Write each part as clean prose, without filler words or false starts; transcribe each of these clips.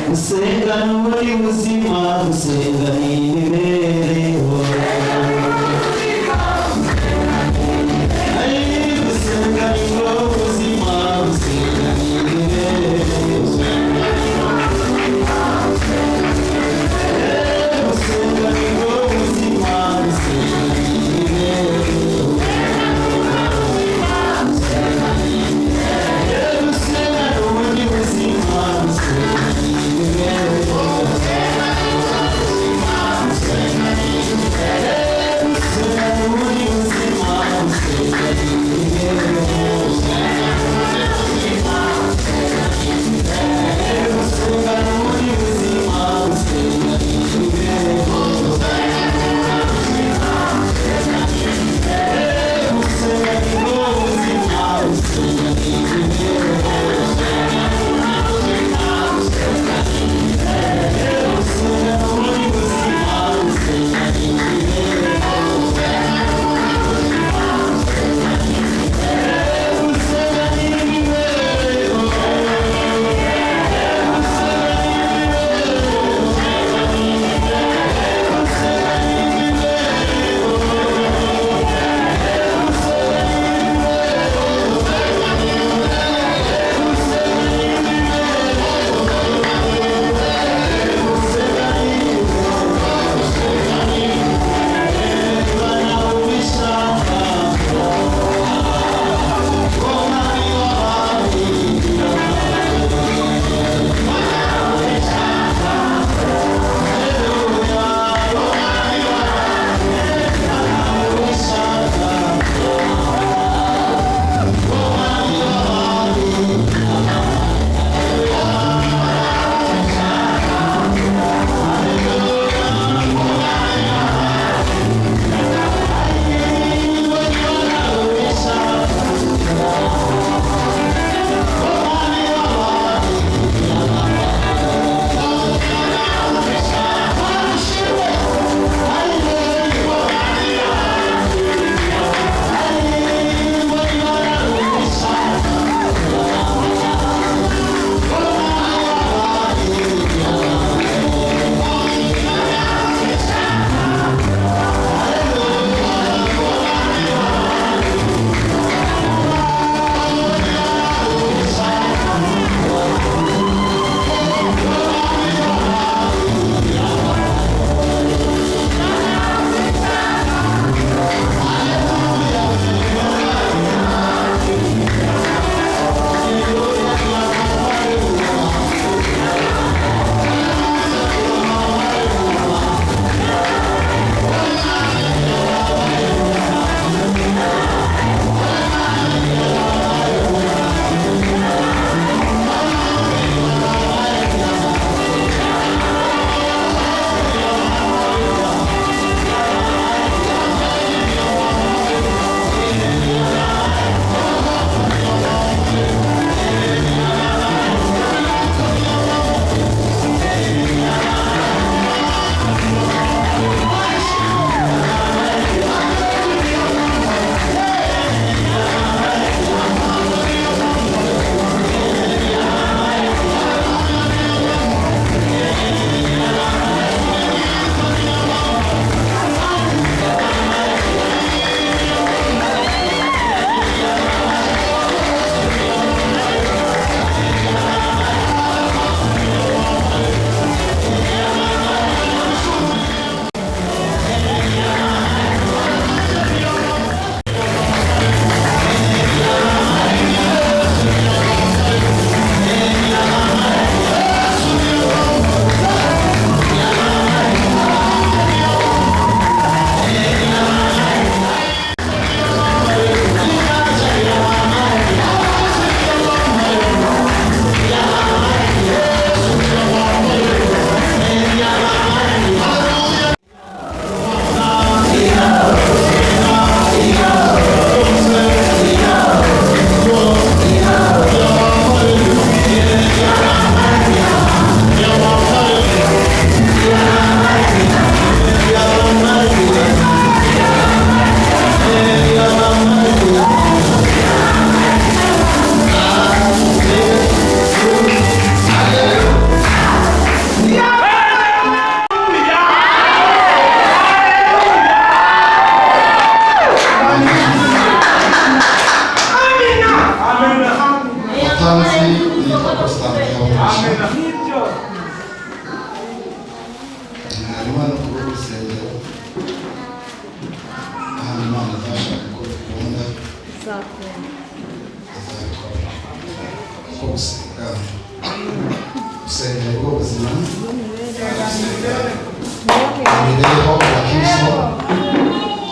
gusenga n'uri buzima gusenga n'imibereho gusenga n'ubwo buzima gusenga n'imibereho gusenga n'ubwo buzima gusenga n'imibereho gusenga n'ubundi buzima gusenga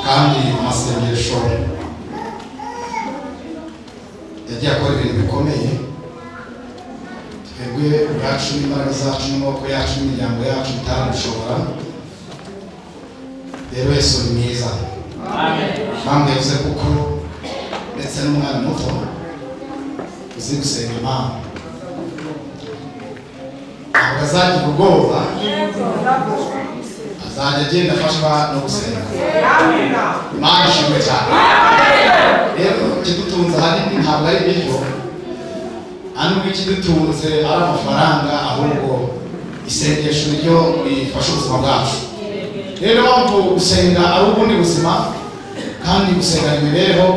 kandi amasengesho yagiye akora ibintu bikomeye twebwe ubwacu n'imbaraga zacu n'amaboko yacu n'imiryango yacu bitarabishobora. Rero Yesu ni mwiza, kandi yavuze kuko ndetse n'umwana muto uzi gusenga Imana ntabwo azagira ubwoba, azajya agenda afashwa no gusenga. Imana ishimwe cyane. Rero ikidutunze ahanini ntabwo ari ibiryo, hano ikidutunze ari amafaranga, ahubwo isengesho niryo rifasha ubuzima bwacu. Rero mpamvu gusenga ari ubundi buzima, kandi gusenga imibereho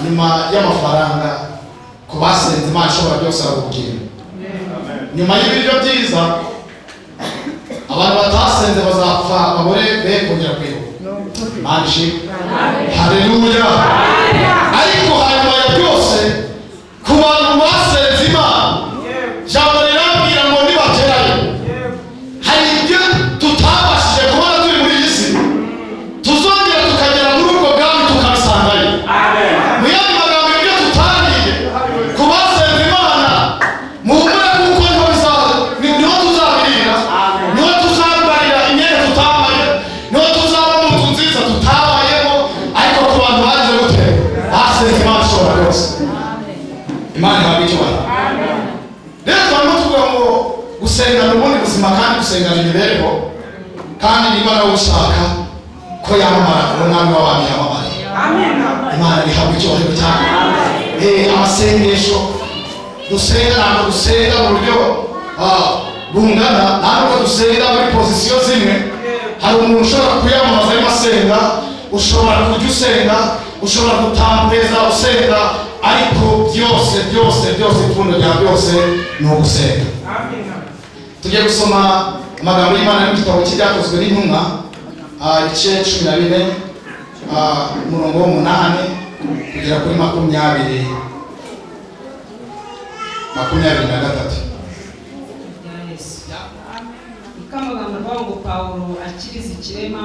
nyuma y'amafaranga ku basenze Imana ishobora byose arabubwira. Nyuma y'ibiryo byiza abantu batasenze bazapfa babure be kongera kwibuka. Imana ishimwe. Haleluya. Ariko hanyuma ya byose ku bantu basenze Imana, jambo rirambwira ngo nibagerayo hari ibyo tutabashije kubona turi muri iyi si, tuzongera tukagera muri ubwo bwami tukabisangayo. Mu yandi magambo ibyo tutariye ku basenze Imana muhumure, kuko niho tuzabirira, niho tuzambarira imyenda tutambaye, niho tuzaba mu nzu nziza tutabayemo. Ariko ku bantu bagize gute basenze Imana ishobora byose, Imana ihabwa icyubahiro. Rero turimo tuvuga ngo gusenga ni ubundi buzima, kandi gusenga ni imibereho, kandi niba nawe ushaka ko yamamara umwami w'abami yamamare, Imana ihabwa icyubahiro cyane. Amasengesho dusenga ntabwo dusenga mu buryo bungana, ntabwo dusenga muri pozisiyo zimwe. Hari umuntu ushobora kuyamamaza arimo asenga, ushobora kujya usenga, ushobora gutambeza usenga, ariko byose ipfundo rya byose ni ugusenga. Tugiye gusoma amagambo y'Imana mu gitabo cy'Ibyakozwe n'Intumwa igice 14 umurongo w'8 kugera kuri 23. Ikamagambo rwango Paulo akiriza ikirema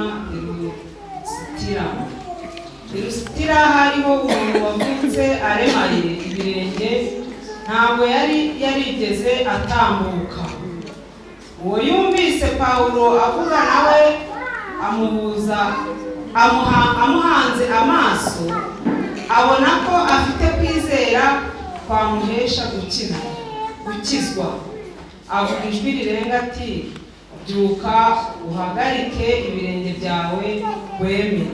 Lusitira hariho umuntu wavutse aremaye ibirenge, ntabwo yari yarigeze atambuka. Uwo yumvise Paulo avuga nawe amuhanze amaso, abona ko afite kwizera kwamuhesha gukizwa. Avuga ijwi rirenga ati, byuka uhagarike ibirenge byawe weme.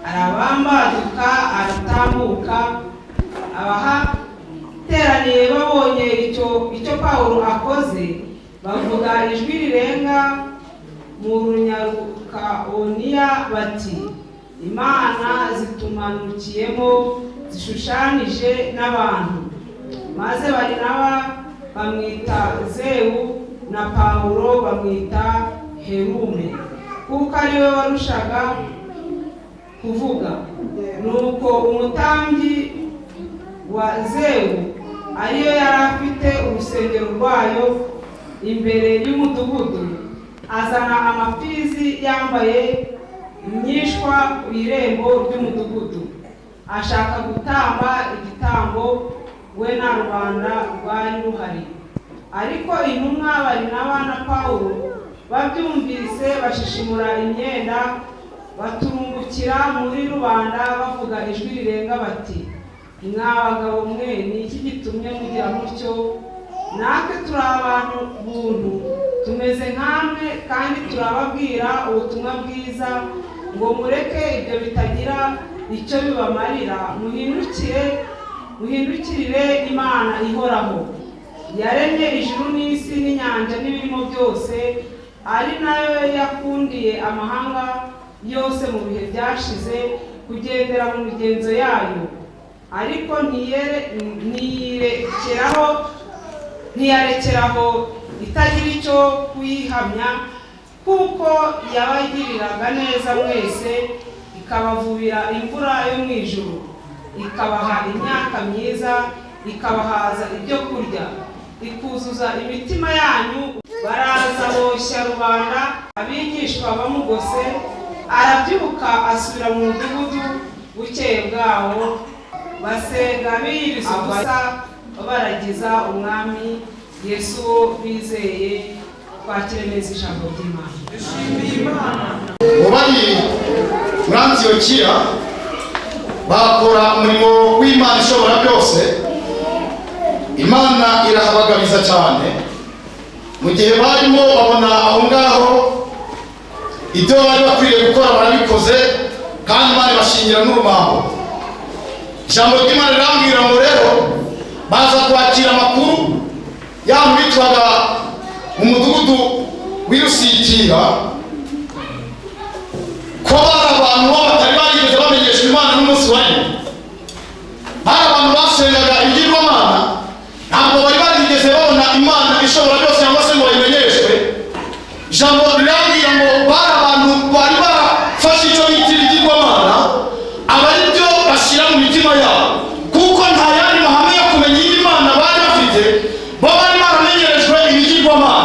Arabambaduka aratambuka. Abahateraniye babonye icyo Paulo akoze, bavuga ijwi rirenga mu Runyarukaoniya bati, Imana zitumanukiyemo zishushanije n'abantu. Maze Barinaba bamwita Zewu na Paulo bamwita Herume, kuko ariwe warushaga kuvuga. Nuko umutambyi wa Zewu ariyo yari afite urusengero rwayo imbere y'umudugudu, azana amapfizi yambaye imyishwa ku irembo ry'umudugudu, ashaka gutamba igitambo we na rubanda rwari ruhari. Ariko intumwa Barinaba na Paulo babyumvise bashishimura imyenda, baturumbukira muri rubanda bavuga ijwi rirenga bati, mwa bagabo mwe, ni iki gitumye mugira mutyo? Natwe turi abantu buntu, tumeze nkamwe, kandi turababwira ubutumwa bwiza, ngo mureke ibyo bitagira icyo bibamarira, muhindukirire Imana ihoraho, yaremye ijuru n'isi n'inyanja n'ibirimo byose, ari nayo yakundiye amahanga yose mu bihe byashize kugendera mu migenzo yayo. Ariko ntiyirekeraho ntiyarekeraho itagira icyo kuyihamya, kuko yabagiriraga neza mwese, ikabavubira imvura yo mu ijuru, ikabaha imyaka myiza, ikabahaza ibyo kurya, ikuzuza imitima yanyu. Baraza boshya rubanda, abigishwa bamugose, arabyuka asubira mu mudugudu. Bukeye bwaho basenga biyiriza ubusa, baragiza umwami Yesu bizeye. Twakire neza ijambo ry'Imana. Bari muri Antiyokiya bakora umurimo w'Imana ishobora byose. Imana irahabagariza cyane. Mu gihe barimo babona aho ngaho ibyo bari bakwiriye gukora barabikoze, kandi bari bashingira n'urumambo. Ijambo ry'Imana rirambwira ngo rero baza kwakira amakuru y'aho bitwaga mu mudugudu w'Irusitira ko bari abantu batari barigeze bamenyeshwa Imana n'umunsi wa rimwe. Bari abantu basengaga ibigirwamana, ntabwo bari barigeze babona Imana ishobora byose cyangwa se ngo bayimenyeshwe. Ijambo rirambwira ngo bari abantu bari barafashe icyo bita ibigirwamana, aba ari byo bashyira mu mitima yabo, kuko nta yandi mahame yo kumenya Imana bari bafite, bo bari baramenyerejwe ibigirwamana.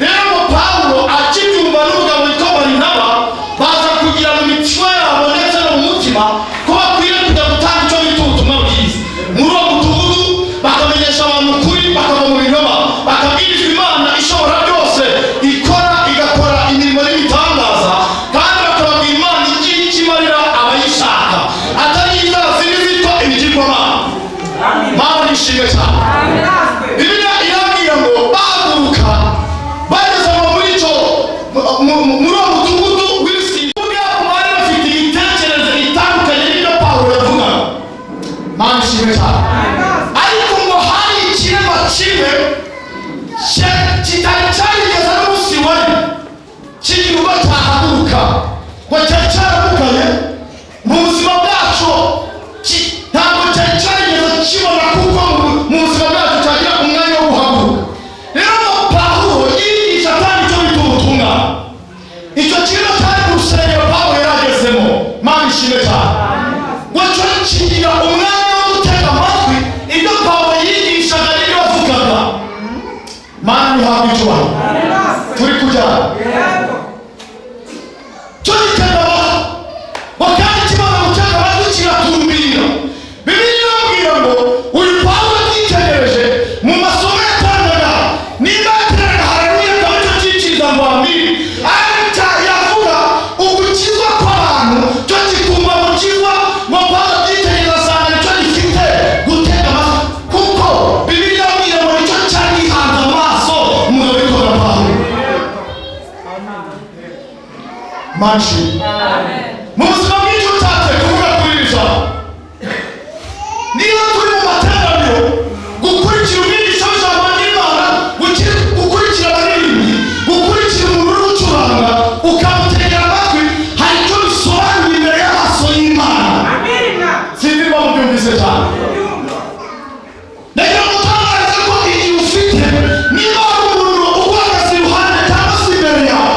Rero ngo Pawulo akibyumva n'umugabo witwa Barinaba, baza kugira mu mitima yabo ndetse no mu mutima ko bakwiye kujya gutanga icyo bita ubutumwa bwiza muri uwo mudugudu, bakamenyesha abantu ukuri, bakava mu binyoma, bakabwirizwa Imana ishobora byose ikora igakora imirimo n'ibitangaza, kandi bakababwira Imana igiye ikimarira abayishaka, atari izazi n'izitwa ibigirwamana. Mana nishimwe cyane. Bibiliya irambwira ngo bahaguruka bageze muri uwo mudugudu w'Irusitira, bari bafite imitekerereze itandukanye n'ibyo Pawulo yavugaga. Mana nishimwe cyane. Ariko ngo hari ikirema kimwe kitari cyarigeze n'umunsi wari kigira ubwo cyahaguruka, ngo cyari cyaramukanye mu buzima bwacu, ntabwo cyari cyarigeze kibona, kuko mu buzima bwacu cyagira umwanya wo guhaguruka. Rero Pawulo yigisha kandi icyo bita ubutumwa. Icyo kintu cyari mu rusengero Pawulo yaragezemo. Mana ishimwe cyane. Ngo cyo kigira umwanya wo gutega amatwi ibyo Pawulo yigishaga n'ibyo yavugaga. Mana nihabwe icyubahiro. Turi kujyana. Cyo gitega amatwi, ngo kandi kimaze gutega amatwi kiratumbira. Bibiliya irambwira ngo uyu Pawulo yitegereje mu masomo yatangaga, niba yatereraga haleluya akaba icyo cyiciriza ngo amini, ariko yavuga ugukizwa kw'abantu cyo kikumva gukizwa, ngo Pawulo yitegereza asanga nicyo gifite gutega amatwi, kuko Bibiliya irambwira ngo nicyo cyari gihanze amaso umugabo witwaga Pawulo. Manshi mu buzima bw'icyo cyatse kuvuga kuri iri jambo, niba turi mu materaniro gukurikira umwigisha w'ijambo ry'Imana, gukurikira abaririmbyi, gukurikira umuntu uri gucuranga, ukamutegera amatwi, hari icyo bisobanuye imbere y'amaso y'Imana. Sinzi niba mubyumvise cyane. Reka mutangarize ko igihe ufite, niba hari umuntu uhagaze iruhande cyangwa se imbere yawe,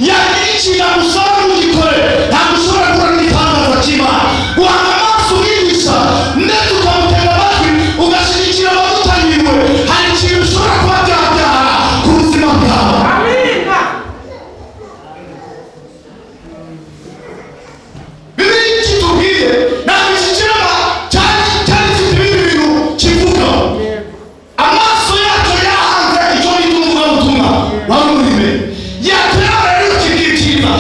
yagira ikintu agusaba ntugikore, ntabwo ushobora gukora n'igitangaza cy'Imana. Guhanga amaso umwigisha ndetse ukamutega amatwi, ugashyigikira abagutanyiriwe, hari ikintu ushobora kuba byabyara ku buzima bwawe. Bibiliya kitubwiye ntabwo iki kirema cyari gifite ibindi bintu kivuga. Amaso yacu yahanze icyo bita umuvugabutumwa wari uri imbere, yatureba rero kikikiriza,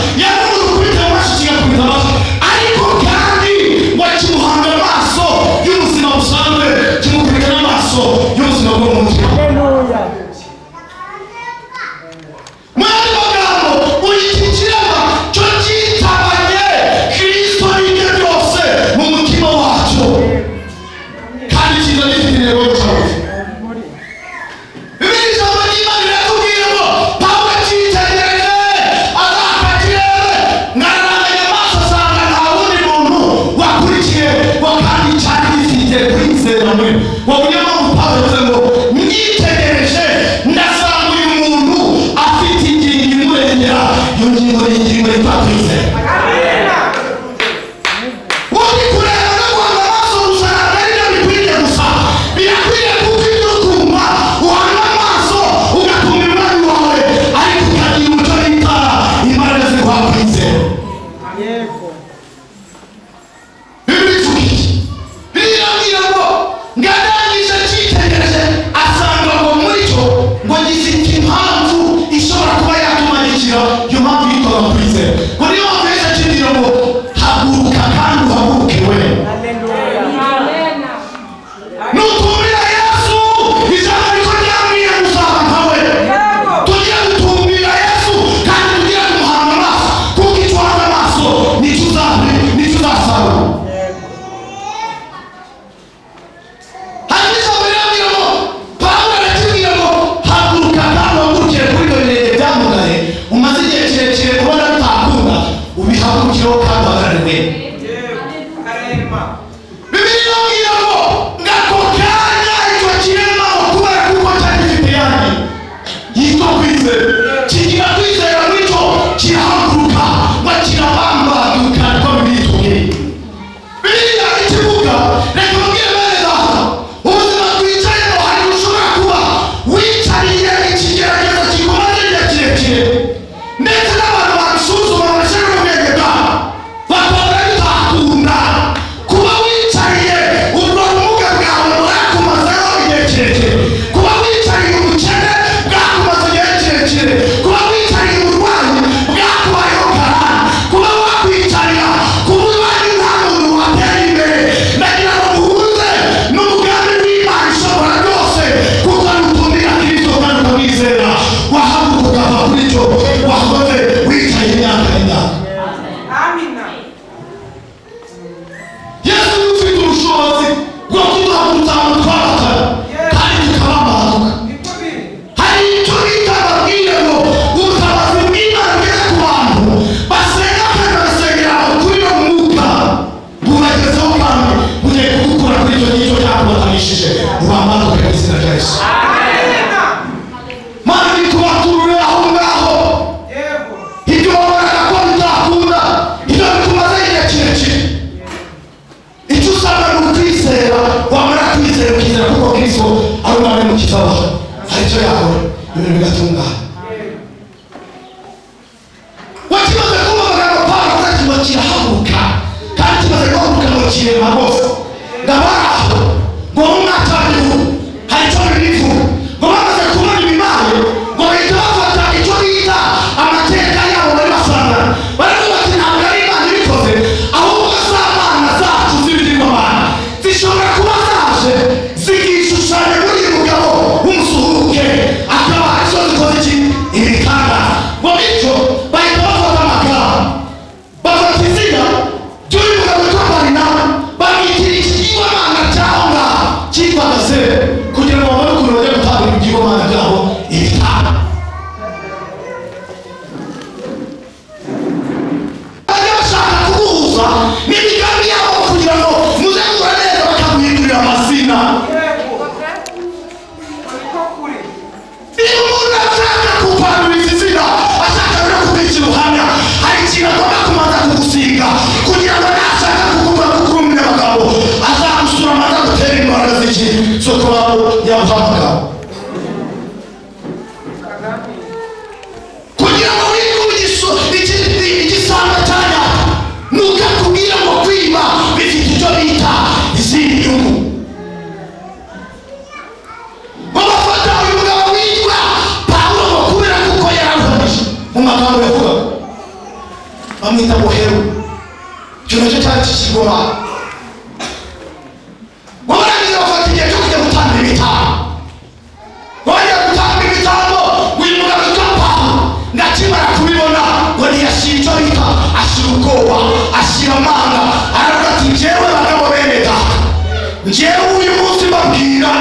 ibintu bigatungana. Wakimaze kumva amagambo Pawulo avuga ati ngo kirahaguruka kandi kimaze guhaguruka ngo kirema rwose ngabari aho ngo mu mwaka wa nyuma hari icyo bibivuga ngo bamaze kubona ibibaye ngo bahita bafata icyo bita amateka yabo bari basangana baravuga bati ntabwo ari Imana ibikoze ahubwo za mana zacu z'ibigirwamana zishobora kuba zaje zikishushanya muri uyu mugabo w'umusuhuke akaba arizo zikoze iki ibitangaza ngo bityo bahita bafata amagambo bafata izina ry'uyu mugabo witwa Barinaba bamwitira ikigirwamana cyaho ngaho cyitwaga se kugira ngo babone ukuntu bajya gutanga ibigirwamana byabo ibitanga. Bajya bashaka kuguhuza n'imigambi yabo kugira ngo muze gukora neza bakaguhindurira amazina. Niba umuntu ashaka kukwanduriza izina ashaka no kubika ubuhamya hari ikintu agomba kubanza kugusiga kugira ngo nashaka kukuvuga kuko uri umunyamagambo azagusura amaze agutera imbaraga z'iki zo kuba yamuhamagara kugira ngo wikume igisanga cyanya nukakubwira ngo kwiba bifite icyo bita izindi nyungu. Babafata uyu mugabo witwa Pawulo ngo kubera kuko yararuhanije mu magambo yavuga bamwita Bohero icyo nacyo cyari kikigoma barangiza bafata igihe cyo kujya gutanga ibitambo bajya gutanga ibitambo uyu mugabo witwa Pawulo ngakimara kubibona ngo ntiyashira icyo bita ashira ubwoba ashira amanga aravuga ati njyewe bagabo bene data njyewe uyu munsi mbabwira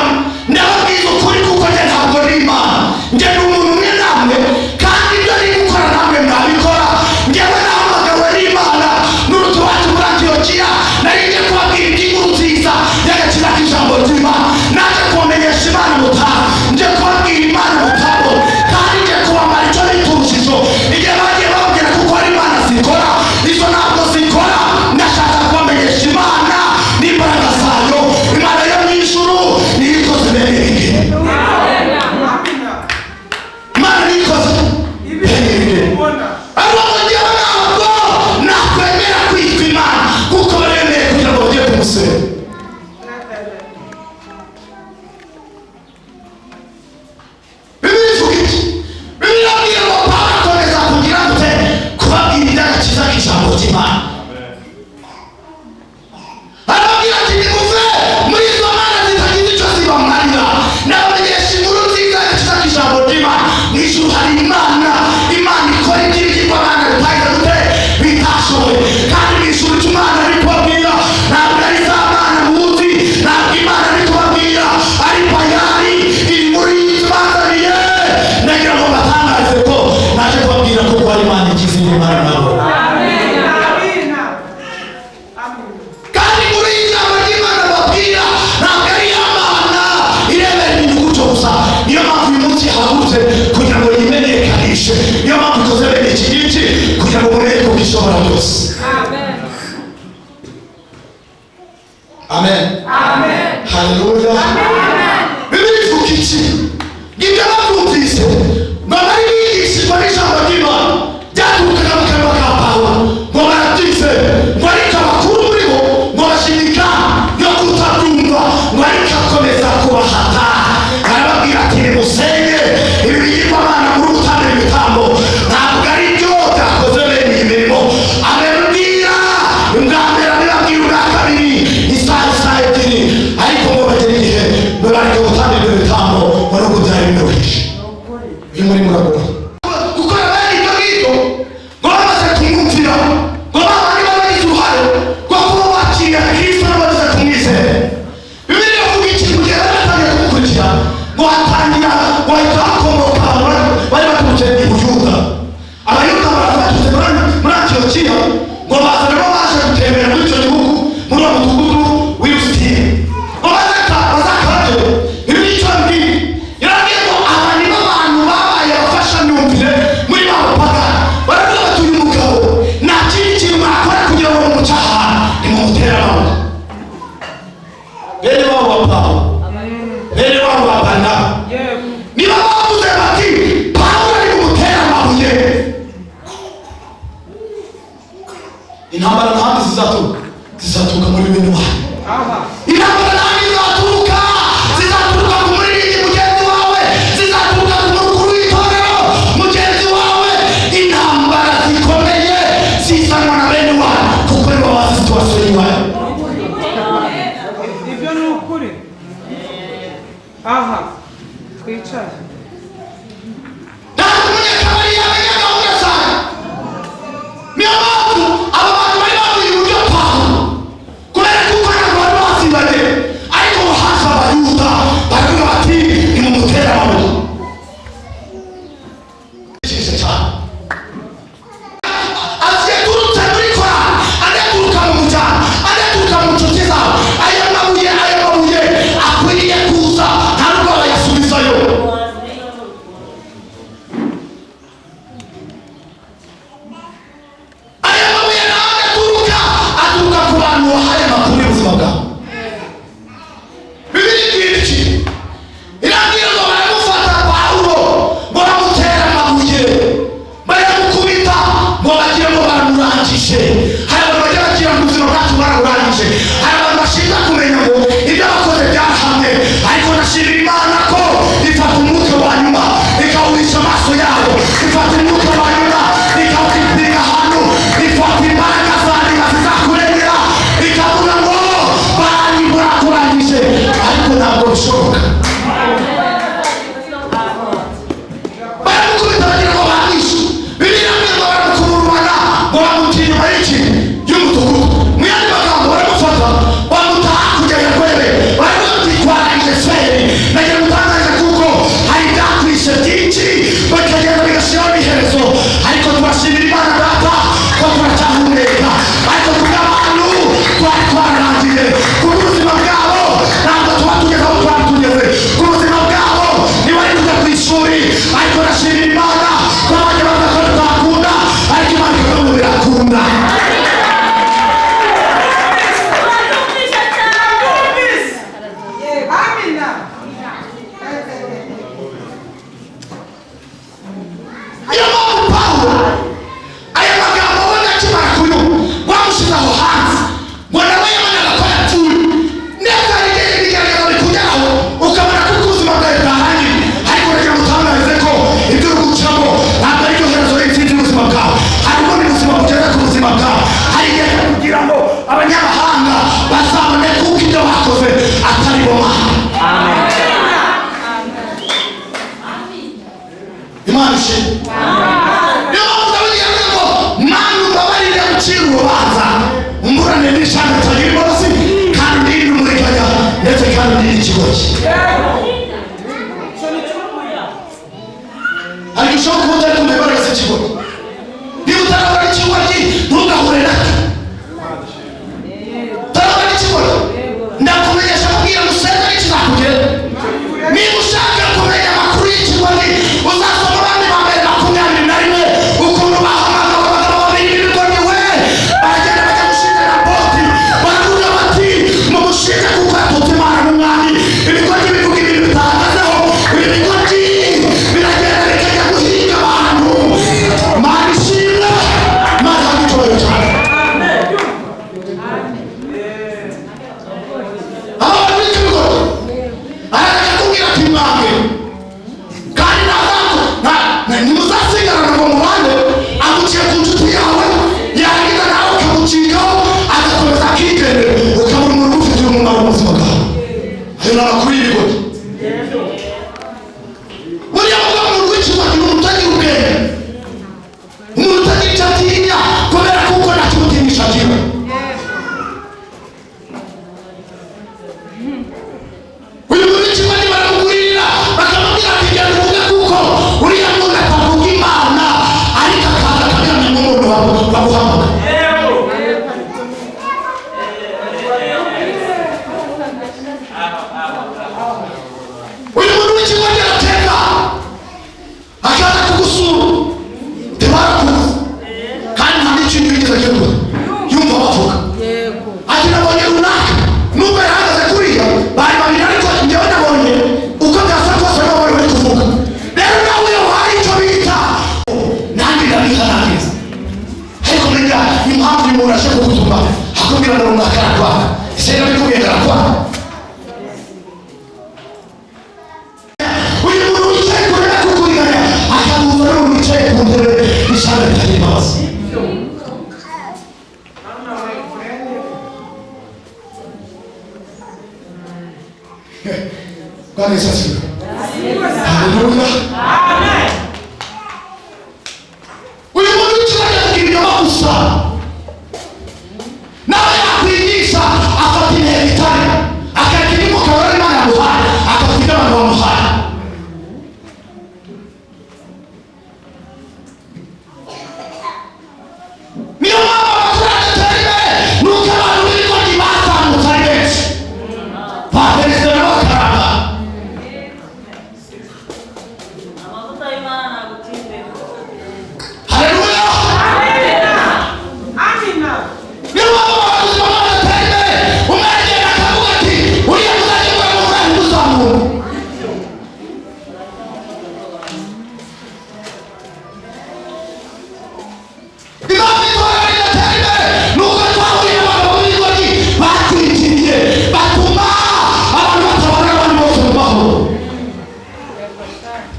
ndababwiza ukuri kuko njye ntabwo ndi Imana njye ni umuntu umwe namwe kandi ibyo ari gukora namwe mwabikora njyewe nahamagawe n'Imana n'uruti wacu muri Antiyokiya nari ngiye kubabwira iby'inkuru nziza y'agakiza k'ijambo ry'Imana naje kubamenyesha Imana mutaha nje kubabwira Imana mutabo kandi nje kubamara icyo bita urujijo igihe bagiye bababwira kuko ari Imana zikora izo ntabwo zikora ndashaka kubamenyesha Imana n'imbaraga zayo Imana yo mu ijuru niyo ikoze bene ibi Imana niyo ikoze bene ibi ariko njyewe ntabwo nakwemera kwitwa Imana kuko baremeye kugira ngo bajye kumusenya. Bibiliya ivuga iki? Bibiliya irabwira ngo Pawulo akomeza kugira gute kubabwira iby'agakiza k'ijambo ry'Imana arababwira ati nimuve muri izo mana zitagize icyo zibamarira nabamenyesha inkuru nziza y'agakiza k'ijambo ry'Imana mu ijuru hari Imana ikora iby'ibigirwamana bitagize gute bitashoboye kandi mu ijuru icyo Imana ari kubabwira ntabwo ari za mana muzi ntabwo Imana ari kubabwira ari Bayali iri muri iyi tubazaniye ndagira ngo batangaze ko naje kubabwira ko ari Imana igize indi Mana nabo kandi muri iyi jambo ry'Imana babwira ntabwo ari ya Mana irebera inyungu gusa niyo mpamvu uyu munsi yahagurutse kugira ngo yimenyekanishe niyo mpamvu ikoze bene iki ngiki kugira ngo mumenye ko bishobora byose. Amen. Haleluya. Bibiliya ivuga iki? Ibyo babyumvise ngo bari bigishijwe n'ijambo ry'Imana byaturukaga mu kanwa ka Pawulo ngo barabyise ngo ariko abakuru muri bo ngo bashimika yo kutabyumva ngo ariko akomeza kubahata arababwira ati nimusenye ibi bigirwamana muri gutanga ibitambo ntabwo ari byo byakoze bene iyi mirimo. Amen. intambara n'ahandi zizaturuka muri bene wanyu. Intambara n'ahandi zizaturuka ku muririmbyi mugenzi wawe, zizaturuka ku mukuru w'itorero mugenzi wawe. Intambara zikomeye zizanwa na bene wanyu kuko nibo bazi situwasiyo y'iwanyu. Ibyo ni ukuri. Twicare. Ntabwo umunyakabari yamenya gahunda zawe. Niyo mpamvu aba bantu bari bavuye uburyo Pawulo kubera ko ntabwo bari bazibane, ariko haza abayuda baravuga bati nimumutere amabuye. Ikize cyane aziturutse muri Korani, aturuka mu mujyana, aturuka mu nshuti zawe. Aya mabuye akwiriye kuza ntabwo bayasubizayo. Aya mabuye nawe aturuka ku bantu wahaye amakuru y'ubuzima bwawe. Bibiri bw'iki irabwira ngo baramufata Pawulo ngo bamutera amabuye, baramukubita ngo bagire ngo baramurangije. Hari abantu bajya bagira ngo ubuzima bwacu baramurangije. Hari abantu bashinzwe kumenya ngo ibyo bakoze byarahamwe, ariko ndashimira Imana ko ifata umwuka wa nyuma ikawuhisha amaso yabo, ifata umwuka wa nyuma ikawupinga ahantu, ifata imbaraga zandi zizakurengera ikavuga ngo bari burakurangije, ariko ntabwo bishoboka. Baramukubita bagira ngo bamwishe. Bibiliya ngo baramukururana ngo bamutira inyuma y'umudugudu. Mu yandi magambo baramufata bamuta hakurya ya Rwebe, baramutwaranyije feri. Nagira gutangaza kuko hari ibyakwishe byinshi bakagenda bigashyiraho iherezo, ariko turashimira Imana data ko turacyahumeka. Ariko kubw'abantu twari twararangiye kubw'ubuzima bwabo, ntabwo tuba tugeze aho twari tugeze. Kubuzima bwabo ntibari kujya ku ishuri, ariko ndashimira Imana ko abajya bavuga ko tutakunda, ariko Imana ikavuga ngo birakunda. Niyo mpamvu Pawulo aya magambo ubona akimara kuyumva wamushyize aho hanze ngo nawe yabonaga ko yapfuye. Neza hari igihe ibigaragaza bikugeraho ukabona ko ubuzima bwawe bwarangiye, ariko reka ngutangarize ko ibyo uri gucamo ntabwo ari byo herezo y'intsinzi y'ubuzima bwawe. Hari ubundi buzima bugeze ku buzima bwawe. Hari igihe cyo kugira ngo abanyamahanga bazabone kuko ibyo bakoze atari bo Mana. Imana ishimwe. Niyo mpamvu Dawidi yavuze ngo Mana umbabarire gucira urubanza, umburane n'ishanga ritagira imbabazi, kandi undinde umuriganya ndetse kandi undinde ikigoyi. Hari ushobora kuba utari kumva imbaraga z'ikigoyi. Niba utarabona ikigoyi ntugahure nacyo. Utarabona ikigoyi ndakumenyesha kubwira musenge n'ikizakugeraho. Niba ushaka kumenya amakuru y'ikigoyi uzasoma abandi ba mbere 21 ukuntu bahamagawe abagabo babiri b'ibigoryi we baragenda bajya gushinga Naboti, baravuga bati mumushinge kuko yatutse Imana n'umwami. Ibigoryi bivuga ibintu bitahagazeho, ibi bigoryi biragenda bikajya guhiga abantu. Imana ishimwe, Imana icyubahiro cyane. Aba bantu b'ibigoryi arareka kubwira ati mwange kandi ntimuzasigarana ngo mubane, aguciye ku nshuti yawe yarangiza nawe ukamucikaho agakomeza akigendera, ukabona umuntu ufitiye umumaro mu buzima bwawe. Ayo ni amakuru y'ibigoryi. Buriya mvuga umuntu w'ikigoryi ni umuntu utagira ubwenge, umuntu utagira icyo atinya kubera kuko nta kimutinyisha agira. Uyu muntu w'ikigoryi baramugurira bakamubwira ati genda uvuge kuko uriya muntu atavuga Imana, ariko akaza akagamya nk'umuntu baguhamagara. Bwana Yesu asifiwe. Haleluya. Amen. Uyu muntu ukibajya kugira gusa nawe yakwigisha afata intebe itari akagira umugabo w'Imana yamuhaye akafite abantu bamuhaye. Niyo mpamvu abaturage atari imbere nuko abantu b'ibigoryi batambutse ari benshi baperezida n'abakaranga. Amavuta y'Imana nagutinde. Haleluya. Amina. Niyo mpamvu abayobozi b'Imana atari imbere umwegera akavuga ati uriya muzajya mubona umwana ntuzamure. Impamvu itorero ridatera imbere ni uko twahuriye abagabo b'ibigoryi batwikiriye batuma abantu batabona abandi bose mu mahoro.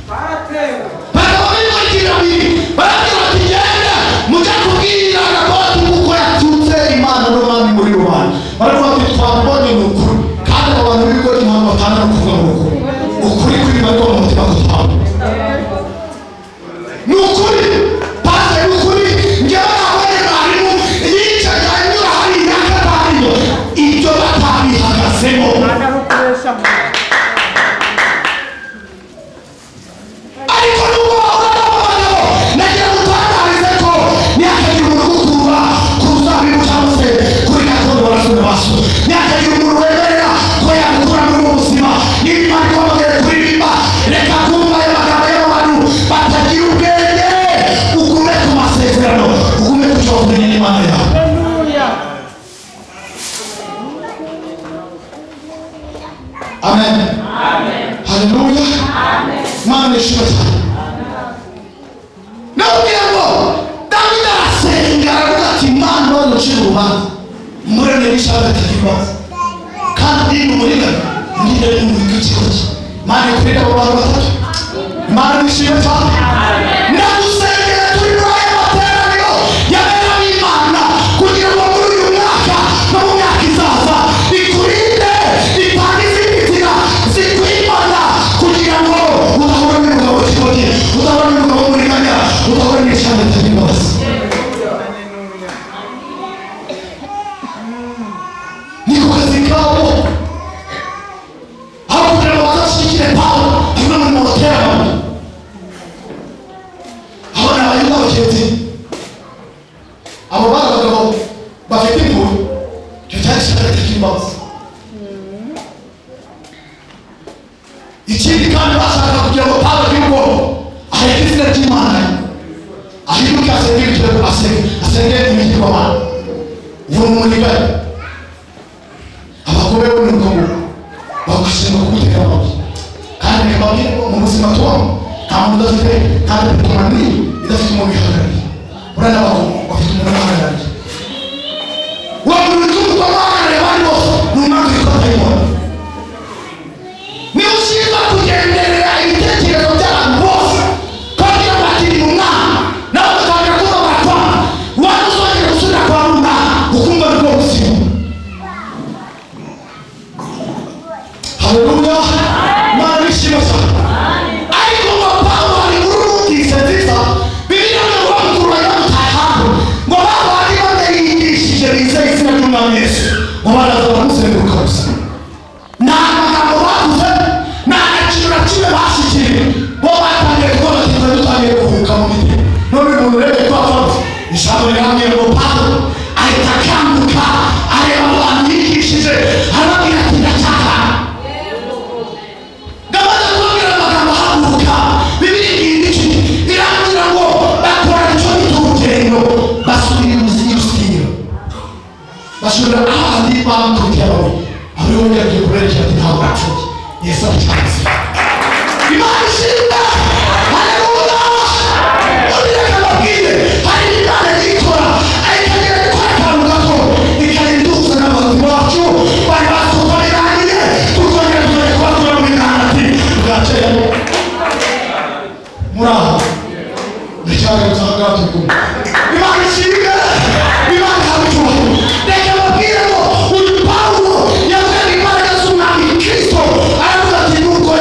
Baratewe. Abagabo b'ibigoryi babiri baragira bati genda mujya kubwira Naboti kuko yaturutse Imana n'umwami muri rubanda. Baravuga bati twabonye ni ukuri kandi abo bantu b'ibigoryi ntabwo batanga no kuvuga ngo ukuri. Ukuri kuri bari mu mutima gutanga. Ni ukuri pase ni ukuri njyewe nabonye mwarimu yicaye anyura hariya akatariyo ibyo batabihagazemo. Ariko nubwo wahura n'abagabo nagira gutangarize ko ntihakagira umuntu ugukura ku ruzabibu cyangwa se kuri gakondo barasura baso. Ntihakagira umuntu wemerera ko yagukura muri ubu buzima niba Imana ikwamagare kuririmba reka kumva ayo magambo y'abantu batagira ubwenge ugume ku masezerano ugume ku cyo wavuye n'Imana yawe. Amen. Haleluya. Imana ishimwe cyane. Nabwira ngo Dawidi arasenga aravuga ati Imana none ucira urubanza muremere ishaka atagira imbabazi kandi n'umuriganya ndinde n'umurika ikikoki. Imana ikurinde abo bantu batatu. Imana ishimwe cyane. Ndagusengera turi muri aya materaniro yaberamo Imana kugira ngo muri uyu mwaka no mu myaka izaza ikurinde itange izindi nzira zikwimana kugira ngo udahura n'umugabo w'ikikoki udahura n'umugabo w'umuriganya udahura n'ishaka atagira imbabazi. Niko kazi kabo aho kugira ngo bazashyigikire Pawulo hamwe muri mu baterano abo ni abayuda bagenzi abo bari abagabo bafite impuhwe icyo cyari ishyaka ritagira imbabazi. Ikindi kandi bashaka kugira ngo Pawulo agire ubwoba aheke izina ry'Imana ahinduke asenge ibitego asenge imigirwamana ubu ni umuniganya. Abagore bo ni uko bagushinga kugutera amabuye kandi reka babwire ko mu buzima tubamo nta muntu udafite kandi petomani idafite umuntu ihagarariye. Buriya n'abagabo bafite umuntu ubahagarariye. Uwo muntu utuma ubahagarariye abandi bose ni umwanzi witwa dayimoni. Niba ushinzwe kugenderera ibitekerezo by'abantu bose kugira ngo bakiri mu mwana nawe ugatangira kuba baratwara waba uzongera gusubira kwa runaka ukumva ni bwo buzima. Haleluya. Imana ishimwe cyane. Ariko ngo Pawulo ari muri rumvise nziza Bibiliya ngo bamukurura yamutaye hanze ngo babandi bane yigishije bizeye izina ry'Umwami Yesu ngo baraza baramuzenguruka gusa nta magambo bavuze nta kintu na kimwe bashyikiye bo batangiye kubona ati twari dutangiye kuvuka mu mitima. None umuntu urebye ko afaze ijambo rihamye ngo Pawulo ahita akanguka areba abo bantu yigishije arababwira ati ndacyaha. Gamaze kubabwira amagambo ahaguruka Bibiliya igira iki irambwira ngo bakora icyo bita urugendo basubira irusinyiro basubira ahandi bamukurikiye amabuye aho yongera agiye kuberekera ati ntabwo bapfuye Yesu aracyahise. Imana ishimwe. Haleluya. Undi reka mbabwire hari Imana yikora ayikagira gukora akantu gato ikarinduza n'abantu bacu bari basuka birangiye tukongera tugere kubakura mu mihanati bwaceye muri aho ndacyari gusanga turi kumwe. Imana ishimwe. Imana ihabwa icyubahiro. Reka mbabwire ngo uyu Pawulo yavugaga imbaraga z'Umwami Kristo aravuga ati nubwo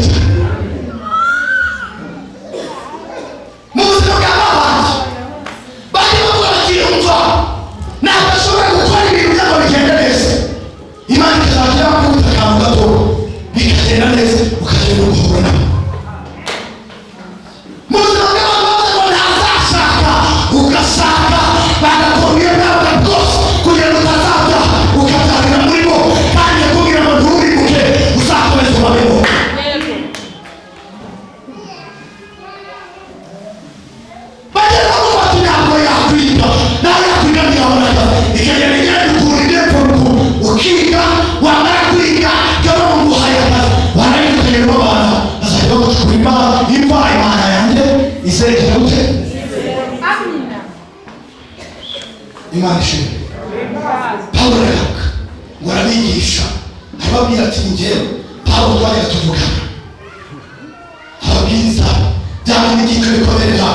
gute mu buzima bw'abana bajya bavuga bati umva ntabwo ashobora gukora ibintu byabo bigenda neza Imana ikazajya bakubita akantu gato bikagenda neza ukagenda uguhura mu buzima bw'abantu bavuze ngo ntazashaka ugashaka bagakomeye nawe bwose kugira ngo utazajya ukabyarira muri bo kandi kugira ngo nturibuke uzakomeza ubabeho bagera aho bati ntabwo yakwiga nawe yakwiga ntiyabonaga ikagenda igenda ukura indepfo ukiga wamara kwiga kaba bamuhaye akazi barayita ukagenda babana bazajya bagucukura imana yanjye izerekera gute Imana ishimwe Pawulo aravuga ngo arabigisha arababwira ati njyewe Pawulo twajya tuvugana ababwiriza byaba n'igiciro bikomerera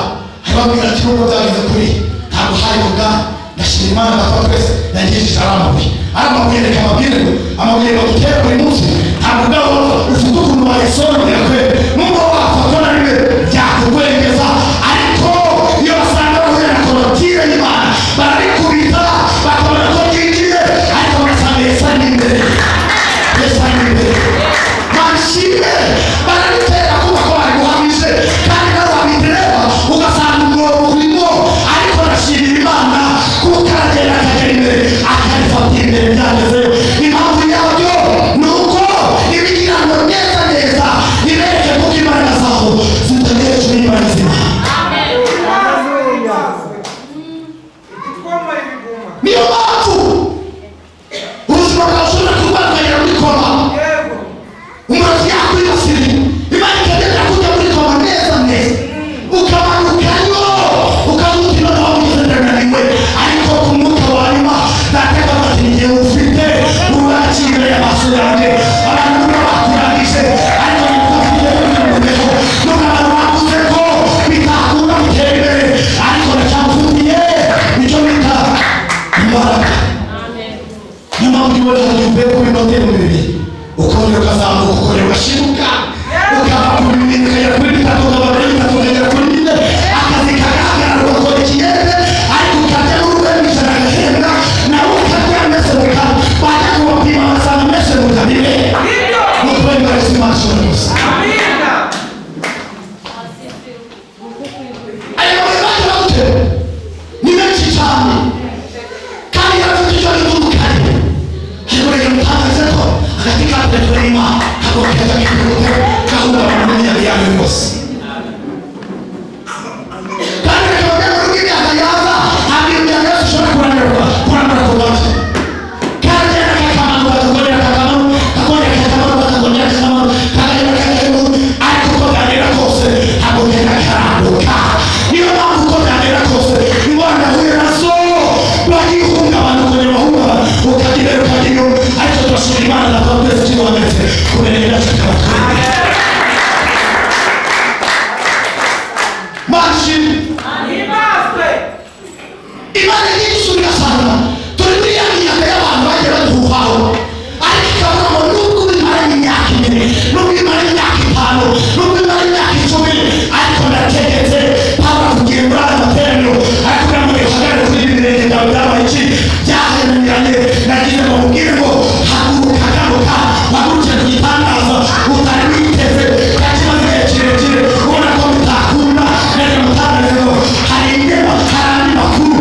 arababwira ati nubwo byageze kuri ntabwo hayoga ndashima Imana data twese yangishije amabuye reka amabuye ngo dutere buri munsi ntabwo ubwabo ufite ukuntu wayisobanurira kwe nubwo wafatwa na rimwe byakugwengeza ariko iyo basanga bahuye na korotire y'Imana barabikubita bakabona ko byinjiye ariko bagasanga Yesu ari imbere manshime barabitera kuba ko bari guhamije kandi nawe wabitereba ugasanga umwobo urimo ariko arashimira Imana kuko aragenda akagera imbere akarifatira imbere byagezeyo impamvu yabyo ni uko ibigirango neza neza ibereke kuko imbaraga zabo zitagerejwe n'imbaraga z'Imana niyo mpamvu ubuzima bwawe ushobora kurwara ukagera muri koma umuntu yakwibasira Imana ikagenda kujya muri koma neza neza ukamanukayo ukamuti noneho wizendananiwe ariko ku mwuka wa nyuma dateka bati njye ufite urakire amaso yanjye abantu nubwo bakurangije ariko ntibafite n'umubeho nubwo abantu bavuze ko bitakunda gutera imbere ariko ndacyamufitiye nicyo bita imbaraga niyo mpamvu ubona umuntu uvuye ku binote mu bibiri ukongera ukazamuka ukongera ugashibuka ukava ku bibiri ukagera kuri bitatu ukava kuri bitatu ukagera kuri bine akazi kagaragara ugakora ikiyede ariko ukajya n'urwego ijana agahembwa nawe ukajya ameze mu kanwa bajya kubapima basanga ameze mu kabine ni ukubera imbaraga z'Imana ishobora gusa ayo mabuye bajya bagutera ni menshi cyane kandi yarafite icyo gitandukanye ariko reka mutangaze ko agati ka telefone y'Imana kagomba kujya kikubute gahungabana n'imiyaga yawe yose kandi reka bagenda muri imyaka yaza ntabwo iyo myaka yose ushobora kurambura ku gace kagenda kakamanuka kakongera kakamanuka kakongera kakamanuka kakongera kakamanuka kakagenda kakamanuka ariko uko byagenda kose ntabwo kagenda karambuka niyo mpamvu uko byagenda kose ingorane ahuye nazo bagihungabana ukongera bahungabana ukagira ukagira ariko turashima Imana na kwa twese tuwameze kuberera tukaba mashi Imana yisubira sana turi muri ya myaka y'abantu bagiye baduhaho ariko ikavuga ngo nubwo bimaranye imyaka ibiri nubwo bimaranye imyaka itanu nubwo bimaranye imyaka 10 ariko ndategetse Pawulo avugiye muri aya materaniro ariko kugira ngo bihagarare kuri ibi birenge byawe byabaye iki byaheremeranye nagize ngo mubwire ngo haguruka garuka waguruke ku gitangaza utari witeze yakimaze igihe kirekire ubona ko bitakunda neza mutangaze ngo hari andi makuru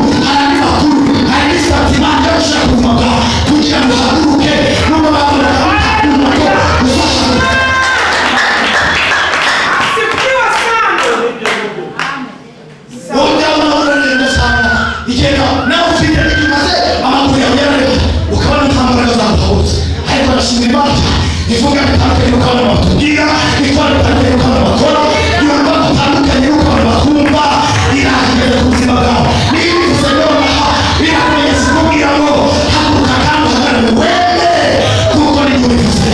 hari n'isati Imana yashaka ubuzima bwawe kugira ngo uhaguruke nubwo babonaga bitakunda ko uzahaguruka wowe unabona neza sana igenda nawe ufite n'ikimaze amaguru yawe yarareka ukabona nta mbaraga zaguhagurutse ariko arashima Imana ivuga bitandukanye ukabona batubwira ikora bitandukanye ukabona bakora yumva bitandukanye ukabona bakumva irahageze ku buzima bwawe niba bivuze nonaha birakomeza kubwira ngo haguruka kandi uhagarare wemere kuko nibyo bivuze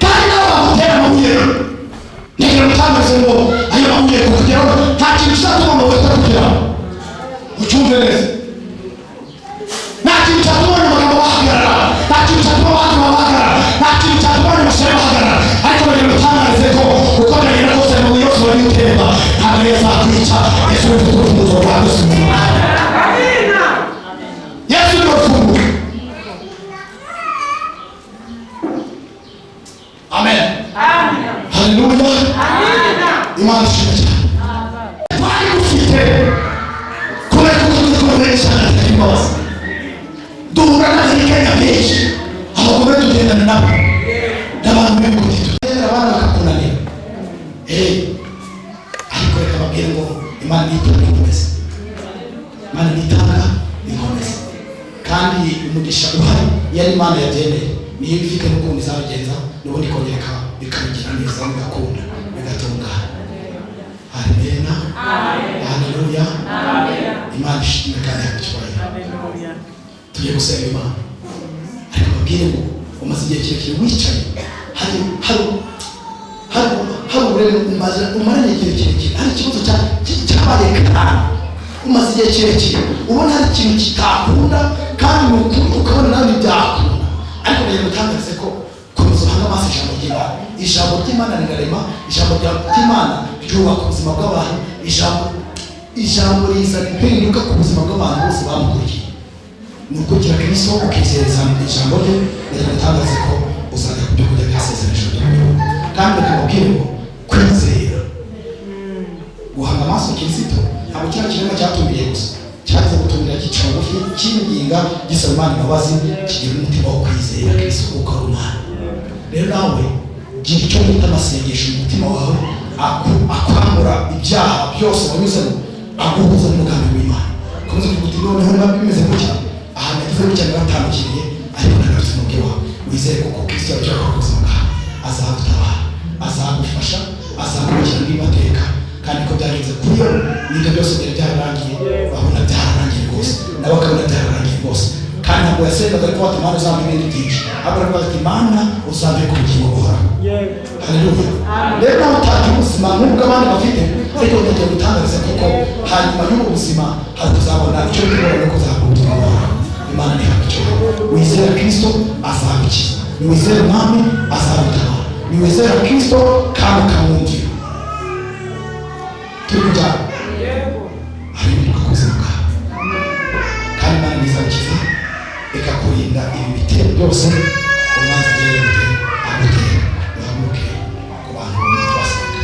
kandi nawe bagutera amabuye ntegera mutangaze ngo ayo mabuye kukugeraho nta kintu uzatuma amabuye atakugeraho ucyumve neza nta kintu Imana ishimwe cyane. Twari dufite kubera ko dukoresha imbabazi duhura n'abariganya benshi abagore tugendana nabo n'abantu b'imbuto tutera abana bakakunanira ariko reka babwire ngo Imana nitanga inkomezi, Imana nitanga inkomezi kandi umugisha uhari yari Imana yagendeye niyo ifite n'ukundi izabigenza n'ubundi ikongera bikabigira neza bigakunda bigatungana. Amen. Haleluya. Imana ishimwe kandi yakucyubahira. Tugiye gusenga Imana ariko babwire ngo umaze igihe kirekire wicaye hari umaranye igihe kirekire hari ikibazo cyabaye kandi umaze igihe kirekire ubona hari ikintu kitakunda kandi ukabona nawe ntibyakunda ariko nagiye gutangaza ko komeza uhanga amaso ijambo ry'Imana rirarema, ijambo ry'Imana ryubaka ubuzima bw'abantu, ijambo rizana impinduka ku buzima bw'abantu bose bamukurikiye. Ni ukurikira Kristo ukizereza ijambo rye nagiye gutangaza ko uzajya ku byo kurya byasezeranyijwe by'umuriro kandi bakababwira ngo kwizera guhanga amaso Kristo ntabwo kiriya kirema cyatumiye gusa cyaza gutumira gica bugufi kinginga gisaba Imana imbabazi kigira umutima wo kwizera Kristo kuko ari Umwana. Rero nawe gira icyo bita amasengesho mu mutima wawe akwambura ibyaha byose wanyuzemo aguhuza n'umugambi w'Imana. Komeza kuguti noneho niba bimeze gutya ahantu yagize gutya naratandukiriye ariko nagarutse mu bwe wawe wizere kuko Kristo yabyaye ku buzima bwawe azagutabara, azagufasha, azakurikira n'amateka kandi ko byagenze kuri yo n'ibyo byose byari byararangiye babona byararangiye rwose nabo bakabona byararangiye rwose kandi ntabwo yasengaga ariko bati Imana uzampa ibindi byinshi ahubwo aravuga ati Imana uzampe ku bugingo buhoraho. Haleluya. Rero nawe utagira ubuzima nk'ubwo abandi bafite ariko ndagiye gutangariza kuko hanyuma y'ubu buzima hari kuzabona icyo tubona no kuzabona ubugingo buhoraho. Imana ni hakico wizera Kristo azagukiza, niwizera Umwami azagutabara, niwizera Kristo kandi ukamwumvira turi kujyana hari ibintu ku buzima bwawe kandi Imana nizagukiza ikakurinda ibi bitero byose umwanzi agiye agutera uhaguruke ku bantu bose twasenga.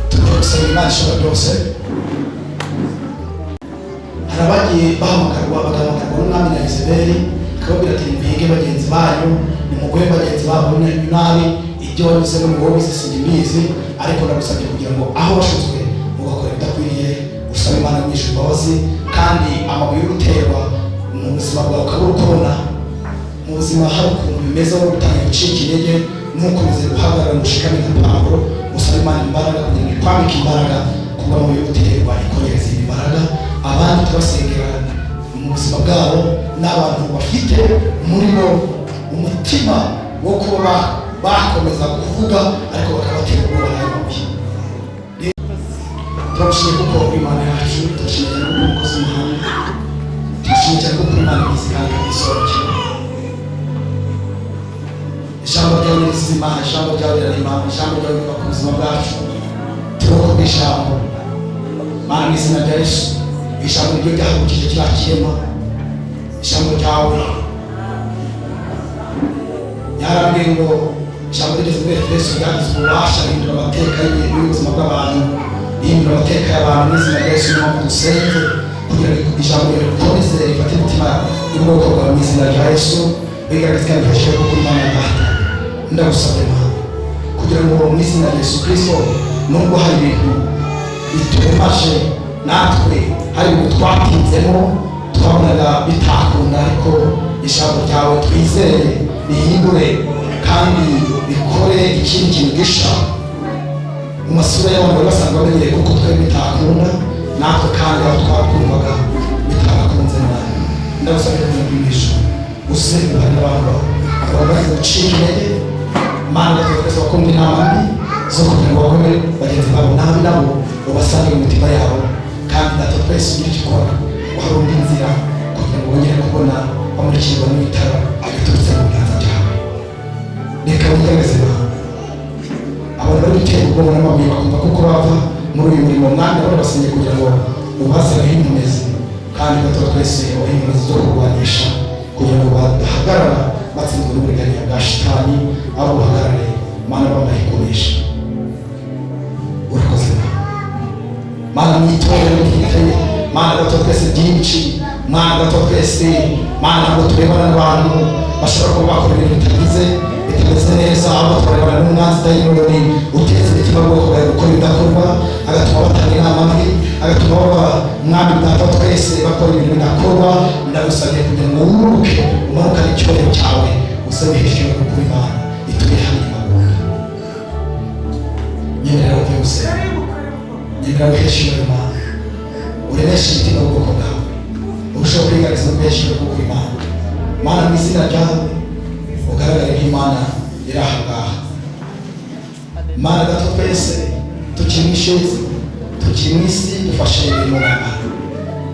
Tugiye gusenga Imana ishobora byose. Hari abagiye bagahamagarwa n'umwami na Yezebeli akababwira ati muhige bagenzi banyu nimugwe bagenzi babo nabi ibyo wanyuzemo ngo wowe sinimbizi ariko ndagusabye kugira ngo aho washutswe ugakora ibidakwiriye usaba Imana nyinshi imbabazi kandi amabuye y'uruterwa mu buzima bwawe ukabura ukabona mu buzima hari ukuntu bimeze wo gutangira gucika intege ntukomeze guhagarara ngo ushikame nka Pawulo usaba Imana imbaraga kugira ngo ikwambike imbaraga kuba amabuye y'uruterwa ikongereza imbaraga abandi tubasengera mu buzima bwabo n'abantu bafite muri bo umutima wo kuba bakomeza kuvuga ariko bakabatera ubwoba n'amabuye. Turabashimiye kuko Imana yacu, turashimiye kuko umukozi w'umuhanga, turashimiye cyane kuko Imana izi kandi isohokera. Ijambo ryawe ni rizima, ijambo ryawe rirarema, ijambo ryawe riva ku buzima bwacu. Turoko bw'ijambo Mana mu izina rya Yesu, ijambo niryo ryahagurukije kiriya kirema, ijambo ryawe yarambwiye ngo ijambo rigeze muri Efeso ryagize ububasha rihindura amateka y'ubuzima bw'abantu, rihindura amateka y'abantu mu izina rya Yesu. Niyo mpamvu dusenze kugira ngo ijambo rikomeze rifate imitima y'ubwoko bwawe mu izina rya Yesu, bigaragaza kandi bifashe kuko Imana data ndagusabye Mana kugira ngo mu izina rya Yesu Kristo nubwo hari ibintu bitumaje natwe hari ibintu twatinzemo twabonaga bitakunda ariko ijambo ryawe twizere rihindure kandi rikore ikindi kintu gisha mu masura y'abantu bari basanzwe bamenyereye kuko twari bitakunda natwe kandi aho twakumvaga bitabakunze nabi ndabasabye kumwigisha gusenga n'abantu bamaze gucika intege Mana ndatekereza ko ndi inama mbi zo kugira ngo bakomere bagenzi babo nabi nabo ubasange mu mitima yabo kandi natwe twese ugira icyo ukora warundi inzira kugira ngo bongere kubona bamurikirwa n'ibitaro biturutse mu biganza byawe. Reka wigaragaze Mana abantu bari gutera ubwoba n'amabuye bakumva kuko bava muri uyu murimo Mwami bari basenye kugira ngo ubaziraho inkomezi kandi gato twese ubuhinzi bwo kurwanisha kugira ngo badahagarara batsinzwe n'uburiganya bwa shitani abo bahagarare mana bamayikoresha. Urakoze mana mwitorero ryiteye mana gato twese byinshi mana gato twese mana ntabwo turebana n'abantu bashobora kuba bakora ibintu bitameze neza, abo turebana n'umwanzi dayimoni uteza imitima bwoko bwawe gukora ibidakorwa, agatuma batanga inama mbi, agatuma baba mwami data twese bakora ibintu bidakorwa. Ndagusabye kugira ngo wuruke umanukane icyubahiro cyawe usabe hejuru kuko Imana ituye hano imagunda. Nyemerera byose, nyemerera hejuru Imana uremeshe imitima bwoko bwawe urushaho kwigaragaza hejuru kuko Imana mana mu izina ryawe ugaragare nk'Imana iri aha ngaha. Mana gato twese tukiri mu ishezi, tukiri mu isi, dufashe ibintu n'Imana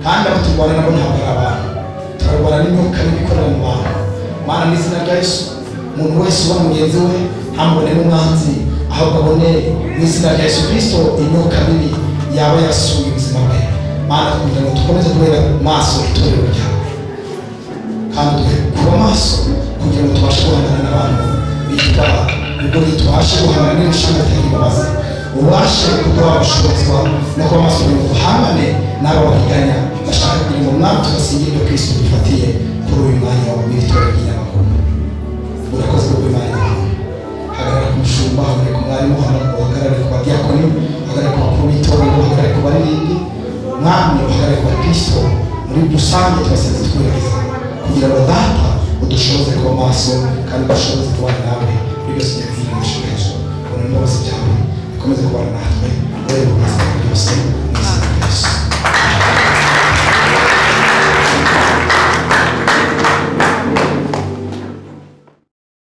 kandi abo turwana nabo ntabwo ari abantu, turarwana n'imyuka mibi ikorera mu bantu. Mana mu izina rya Yesu umuntu wese uba mugenzi we ntamubone n'umwanzi, ahubwo abone mu izina rya Yesu Kristo imyuka mibi yaba yasuye ubuzima bwe. Mana kugira ngo dukomeze kubera maso itorero ryawe kandi kuba maso kugira ngo tubashe guhangana n'abantu bitwara ubwo tubashe guhangana n'ibishanga bitari imbabazi, ubashe kuduha ubushobozi no kuba maso kugira ngo duhangane n'abo bariganya bashaka kugira ngo mwami tubasingire ibyo Kristo dufatiye kuri uyu mwanya w'itorero ry'Inyamagumba. Urakoze kuko Imana yawe hagarara ku mushumba, hagarare ku mwarimu, hagarare ku badiyakoni, hagarare ku bakuru b'itorero, hagarare ku baririmbyi, mwami uhagarare ku bakristo muri rusange tubasenze twubahiriza kugira ngo data udushoboze kuba maso kandi udushoboze kubana nawe muri byose ugiye kugira ngo ushoboze kubona imbabazi byawe bikomeze kubana natwe wowe mu buzima bwose.